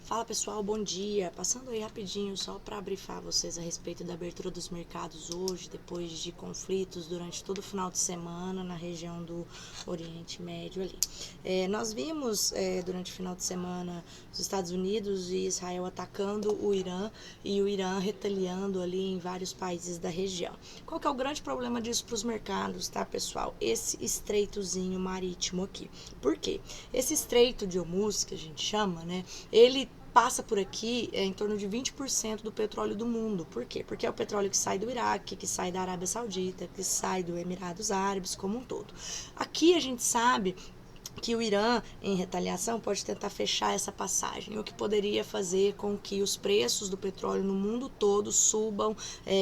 Fala pessoal, bom dia. Passando aí rapidinho só para brifar vocês a respeito da abertura dos mercados hoje, depois de conflitos durante todo o final de semana na região do Oriente Médio ali. Nós vimos durante o final de semana os Estados Unidos e Israel atacando o Irã e o Irã retaliando ali em vários países da região. Qual que é o grande problema disso para os mercados, tá pessoal? Esse estreitozinho marítimo aqui. Por quê? Esse estreito de Hormuz, que a gente chama, né? Ele passa por aqui em torno de 20% do petróleo do mundo. Por quê? Porque é o petróleo que sai do Iraque, que sai da Arábia Saudita, que sai do Emirados Árabes como um todo. Aqui a gente sabe que o Irã, em retaliação, pode tentar fechar essa passagem, o que poderia fazer com que os preços do petróleo no mundo todo subam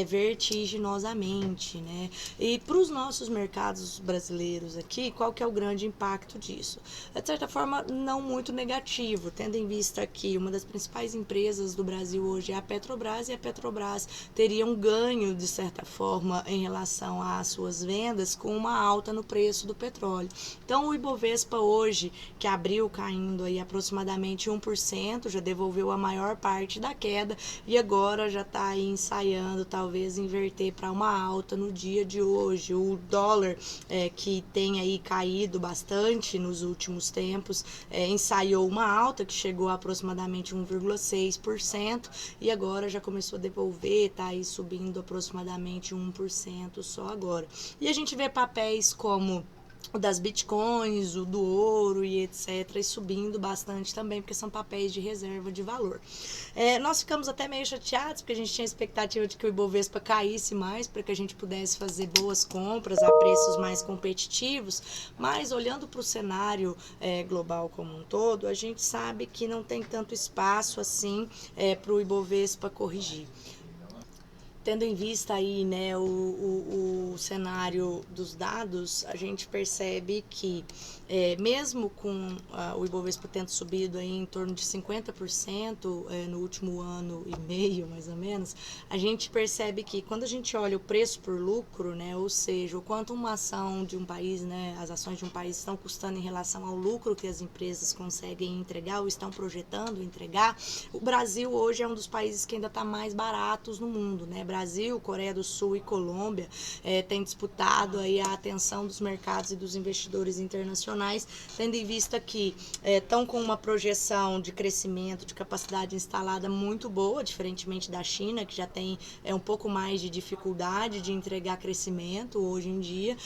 vertiginosamente, né? E para os nossos mercados brasileiros aqui, qual que é o grande impacto disso? De certa forma, não muito negativo, tendo em vista que uma das principais empresas do Brasil hoje é a Petrobras, e a Petrobras teria um ganho, de certa forma, em relação às suas vendas, com uma alta no preço do petróleo. Então, o Ibovespa hoje, que abriu caindo aí aproximadamente 1%, já devolveu a maior parte da queda e agora já está aí ensaiando talvez inverter para uma alta no dia de hoje. O dólar, que tem aí caído bastante nos últimos tempos, ensaiou uma alta que chegou a aproximadamente 1,6% e agora já começou a devolver, está aí subindo aproximadamente 1% só agora. E a gente vê papéis como o das bitcoins, o do ouro e etc, e subindo bastante também, porque são papéis de reserva de valor. Nós ficamos até meio chateados, porque a gente tinha a expectativa de que o Ibovespa caísse mais, para que a gente pudesse fazer boas compras a preços mais competitivos, mas olhando para o cenário global como um todo, a gente sabe que não tem tanto espaço assim para o Ibovespa corrigir. Tendo em vista aí, né, o cenário dos dados, a gente percebe que mesmo com o Ibovespa tendo subido aí em torno de 50% no último ano e meio, mais ou menos, a gente percebe que quando a gente olha o preço por lucro, né, ou seja, o quanto uma ação de um país, né, as ações de um país estão custando em relação ao lucro que as empresas conseguem entregar ou estão projetando entregar, o Brasil hoje é um dos países que ainda está mais baratos no mundo, né? Brasil, Coreia do Sul e Colômbia têm disputado aí a atenção dos mercados e dos investidores internacionais, tendo em vista que estão com uma projeção de crescimento, de capacidade instalada muito boa, diferentemente da China, que já tem um pouco mais de dificuldade de entregar crescimento hoje em dia,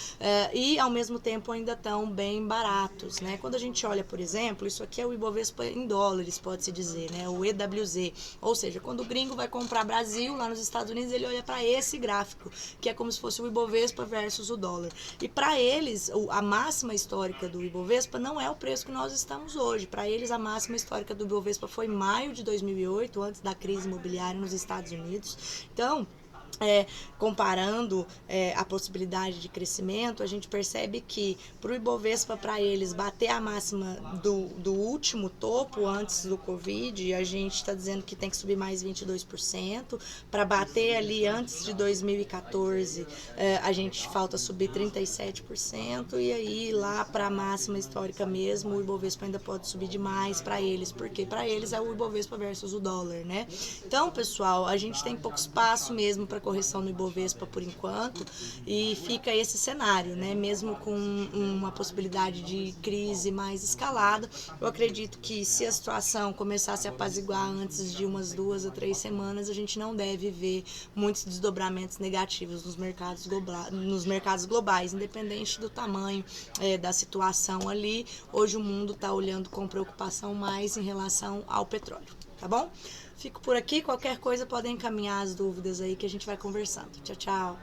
e ao mesmo tempo ainda estão bem baratos, né? Quando a gente olha, por exemplo, isso aqui é o Ibovespa em dólares, pode-se dizer, né? O EWZ, ou seja, quando o gringo vai comprar Brasil lá nos Estados Unidos, ele olha para esse gráfico, que é como se fosse o Ibovespa versus o dólar. E para eles, a máxima histórica do Ibovespa não é o preço que nós estamos hoje. Para eles, a máxima histórica do Ibovespa foi em maio de 2008, antes da crise imobiliária nos Estados Unidos. Então, comparando a possibilidade de crescimento, a gente percebe que para o Ibovespa, para eles, bater a máxima do último topo antes do Covid, a gente está dizendo que tem que subir mais 22%. Para bater ali antes de 2014, a gente falta subir 37%. E aí, lá para a máxima histórica mesmo, o Ibovespa ainda pode subir demais para eles, porque para eles é o Ibovespa versus o dólar, né? Então, pessoal, a gente tem pouco espaço mesmo para correção no Ibovespa por enquanto, e fica esse cenário, né? Mesmo com uma possibilidade de crise mais escalada, eu acredito que se a situação começar a se apaziguar antes de umas 2 a 3 semanas, a gente não deve ver muitos desdobramentos negativos nos mercados globais, independente do tamanho da situação ali. Hoje o mundo está olhando com preocupação mais em relação ao petróleo, tá bom? Fico por aqui, qualquer coisa podem encaminhar as dúvidas aí que a gente vai conversando. Tchau, tchau!